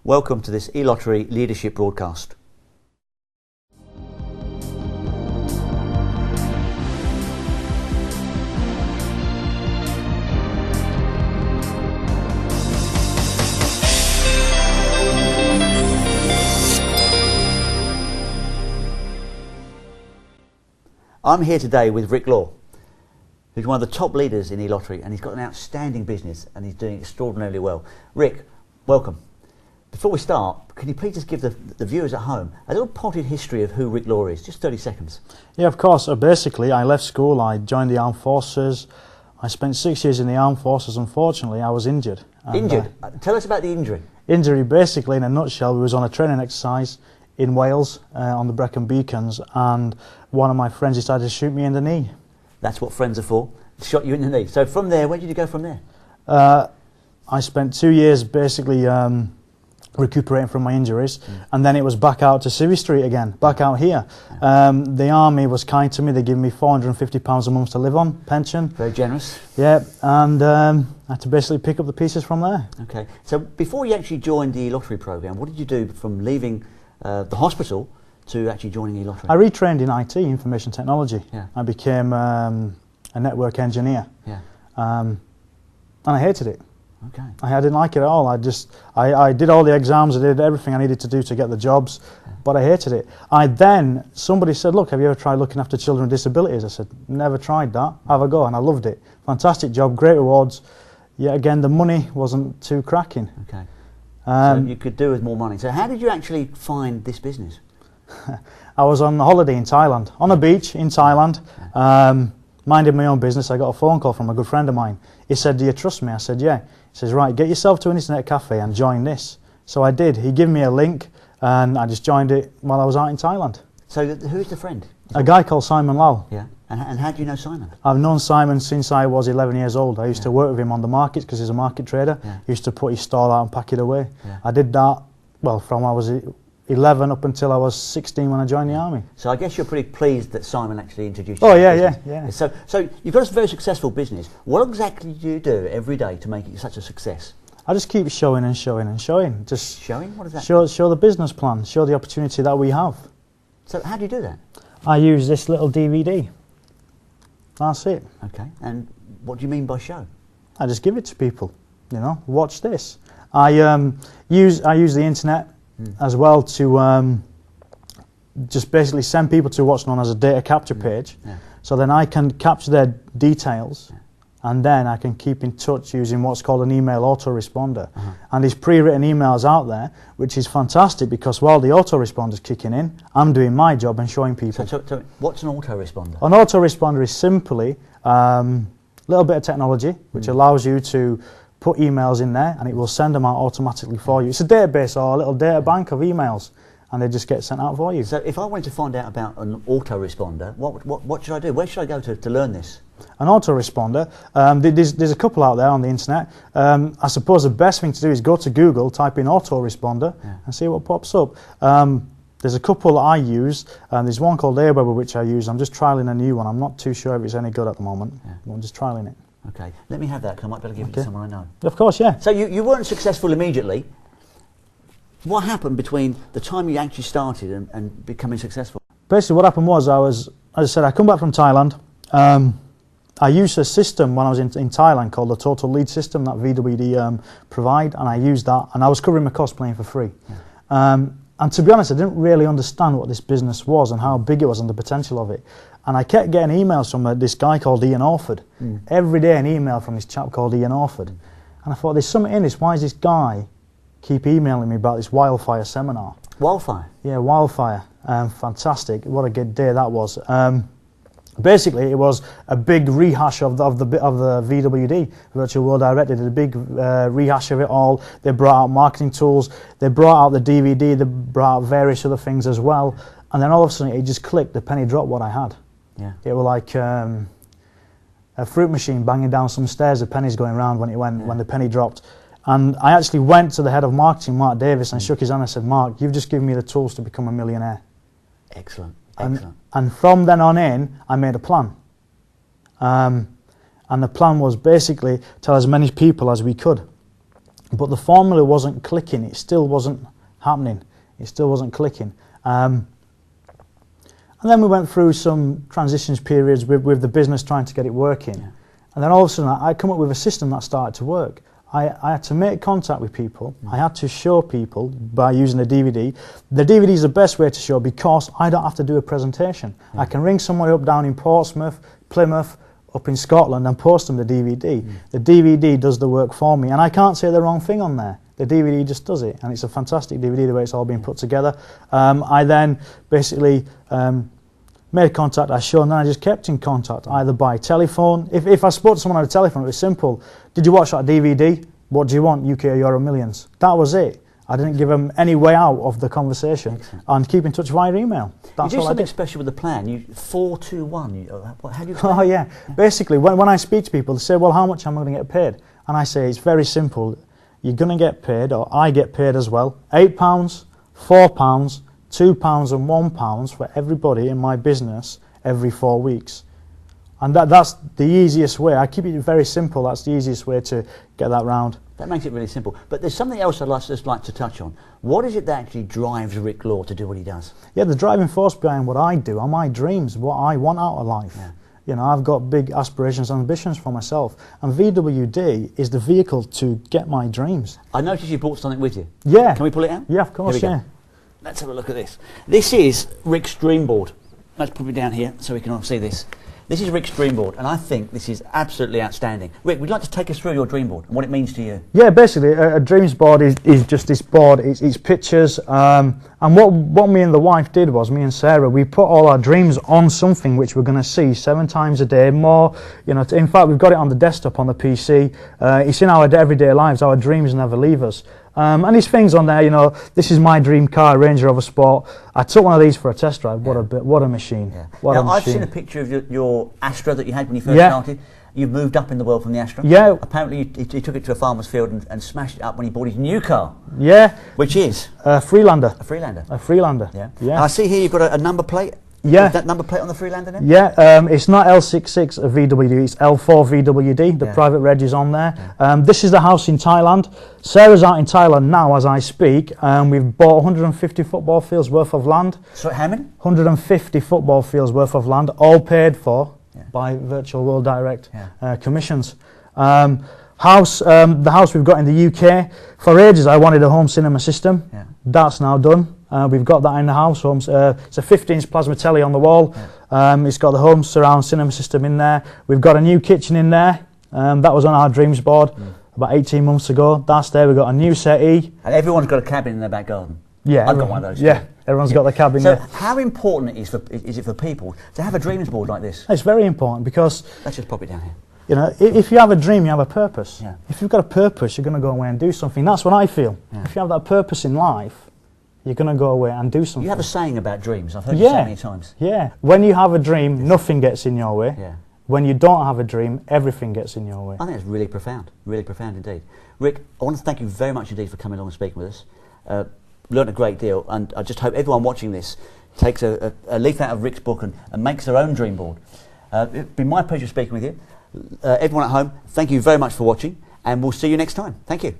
Welcome to this e-lottery leadership broadcast. I'm here today with Rick Law, who's one of the top leaders in e-lottery, and he's got an outstanding business and he's doing extraordinarily well. Rick, welcome. Before we start, can you please just give the viewers at home a little potted history of who Rick Law is? Just 30 seconds. Yeah, of course. Basically, I left school, I joined the armed forces. I spent 6 years in the armed forces. Unfortunately, I was injured. Injured? Tell us about the injury. Injury, basically, in a nutshell, we was on a training exercise in Wales on the Brecon Beacons, and one of my friends decided to shoot me in the knee. That's what friends are for. Shot you in the knee. So from there, where did you go from there? I spent 2 years basically recuperating from my injuries, and then it was back out to Civvy Street again, back out here. The army was kind to me. They gave me £450 a month to live on, pension. Very generous. Yeah, and I had to basically pick up the pieces from there. Okay, so before you actually joined the lottery programme, what did you do from leaving the hospital to actually joining e-lottery? I retrained in IT, information technology. Yeah. I became a network engineer. Yeah. And I hated it. Okay. I didn't like it at all. I did all the exams, I did everything I needed to do to get the jobs, but I hated it. Somebody said, look, have you ever tried looking after children with disabilities? I said, never tried that. Have a go, and I loved it. Fantastic job, great rewards. Yet again, the money wasn't too cracking. Okay. So you could do with more money. So how did you actually find this business? I was on holiday in Thailand, on a beach in Thailand, minding my own business. I got a phone call from a good friend of mine. He said, do you trust me? I said, yeah. He says, right, get yourself to an internet cafe and join this. So I did. He gave me a link and I just joined it while I was out in Thailand. So who's the friend? A guy called Simon Lau. Yeah. And how do you know Simon? I've known Simon since I was 11 years old. I used to work with him on the markets because he's a market trader. Yeah. He used to put his stall out and pack it away. Yeah. I did that, well, from I was 11 up until I was 16 when I joined the army. So I guess you're pretty pleased that Simon actually introduced you. Oh yeah. So you've got a very successful business. What exactly do you do every day to make it such a success? I just keep showing and showing and showing. Just showing? What is that? Show the business plan, show the opportunity that we have. So how do you do that? I use this little DVD. That's it. Okay. And what do you mean by show? I just give it to people. You know, watch this. I use the internet as well to just basically send people to what's known as a data capture page. Yeah. So then I can capture their details, and then I can keep in touch using what's called an email autoresponder. And there's pre-written emails out there, which is fantastic because while the autoresponder's kicking in, I'm doing my job and showing people. So what's an autoresponder? An autoresponder is simply a little bit of technology which allows you to put emails in there and it will send them out automatically for you. It's a database or a little data bank of emails, and they just get sent out for you. So if I wanted to find out about an autoresponder, what should I do? Where should I go to learn this? An autoresponder, there's a couple out there on the internet. I suppose the best thing to do is go to Google, type in autoresponder and see what pops up. There's a couple that I use. There's one called Aweber which I use. I'm just trialling a new one. I'm not too sure if it's any good at the moment. I'm just trialling it. Okay, let me have that because I might be able to give it to someone I know. Of course, yeah. So you weren't successful immediately. What happened between the time you actually started and becoming successful? Basically what happened was, as I said, I come back from Thailand. I used a system when I was in Thailand called the Total Lead System that VWD provide, and I used that, and I was covering my cost playing for free. And to be honest, I didn't really understand what this business was and how big it was and the potential of it. And I kept getting emails from this guy called Ian Orford. Every day an email from this chap called Ian Orford. And I thought, there's something in this. Why does this guy keep emailing me about this wildfire seminar? Wildfire? Yeah, wildfire. Fantastic. What a good day that was. Basically, it was a big rehash of the VWD, Virtual World Direct. They did a big rehash of it all. They brought out marketing tools. They brought out the DVD. They brought out various other things as well. And then all of a sudden, it just clicked. The penny dropped what I had. Yeah. It was like a fruit machine banging down some stairs. The pennies going round when the penny dropped. And I actually went to the head of marketing, Mark Davis, and shook his hand and said, Mark, you've just given me the tools to become a millionaire. Excellent. And from then on in, I made a plan. And the plan was basically tell as many people as we could. but the formula wasn't clicking. It still wasn't happening. It still wasn't clicking. And then we went through some transitions periods with the business trying to get it working. Yeah. And then all of a sudden I come up with a system that started to work. I had to make contact with people. I had to show people by using a DVD. The DVD is the best way to show because I don't have to do a presentation. I can ring somebody up down in Portsmouth, Plymouth, up in Scotland and post them the DVD. The DVD does the work for me and I can't say the wrong thing on there. The DVD just does it and it's a fantastic DVD the way it's all been put together. I then basically made contact, I showed, and then I just kept in contact, either by telephone. If I spoke to someone on the telephone, it was simple. Did you watch that DVD? What do you want, UK or Euro Millions? That was it. I didn't give them any way out of the conversation. Excellent. And keep in touch via email. That's you do all something I did. Special with the plan. 4-2-1. How do you? Oh yeah. Basically, when I speak to people, they say, "Well, how much am I going to get paid?" And I say, "It's very simple. You're going to get paid, or I get paid as well. £8, £4, £2 and £1 for everybody in my business every 4 weeks." And that's the easiest way. I keep it very simple. That's the easiest way to get that round. That makes it really simple. But there's something else I'd just like to touch on. What is it that actually drives Rick Law to do what he does? Yeah, the driving force behind what I do are my dreams, what I want out of life. Yeah. You know, I've got big aspirations and ambitions for myself. And VWD is the vehicle to get my dreams. I noticed you brought something with you. Yeah. Can we pull it out? Yeah, of course, yeah. Let's have a look at this. This is Rick's dream board. Let's put it down here so we can all see this. This is Rick's dream board, and I think this is absolutely outstanding. Rick, would you like to take us through your dream board and what it means to you? Yeah, basically, a dreams board is just this board. It's pictures, and what me and the wife did was, me and Sarah, we put all our dreams on something which we're going to see 7 times a day, more. You know, in fact, we've got it on the desktop on the PC. It's in our everyday lives. Our dreams never leave us. And there's things on there, you know, this is my dream car, Range Rover Sport. I took one of these for a test drive. What a machine. Yeah. What a machine. I've seen a picture of your Astra that you had when you first started. You've moved up in the world from the Astra. Yeah. Apparently you took it to a farmer's field and smashed it up when he bought his new car. Yeah. Which is? A Freelander. A Freelander. A Freelander. Yeah. Yeah. And I see here you've got a number plate. Yeah. Is that number plate on the Freelander then? Yeah, it's not L66 VWD, it's L4 VWD, the private reg is on there. Yeah. This is the house in Thailand. Sarah's out in Thailand now as I speak, and we've bought 150 football fields worth of land. So how many? 150 football fields worth of land, all paid for by Virtual World Direct commissions. The house we've got in the UK, for ages I wanted a home cinema system. Yeah. That's now done. We've got that in the house. It's a 15-inch plasma telly on the wall. Yeah. It's got the home surround cinema system in there. We've got a new kitchen in there. That was on our dreams board about 18 months ago. That's there. We've got a new settee. And everyone's got a cabin in their back garden. Yeah, I've got one of those. Yeah, everyone's got the cabin so there. So how important is it for people to have a dreams board like this? It's very important because... Let's just pop it down here. You know, if you have a dream, you have a purpose. Yeah. If you've got a purpose, you're going to go away and do something. That's what I feel. Yeah. If you have that purpose in life, you're going to go away and do something. You have a saying about dreams. I've heard you say many times. Yeah. When you have a dream, nothing gets in your way. Yeah. When you don't have a dream, everything gets in your way. I think it's really profound indeed. Rick, I want to thank you very much indeed for coming along and speaking with us. Learned a great deal, and I just hope everyone watching this takes a leaf out of Rick's book and makes their own dream board. It's been my pleasure speaking with you. Everyone at home, thank you very much for watching, and we'll see you next time. Thank you.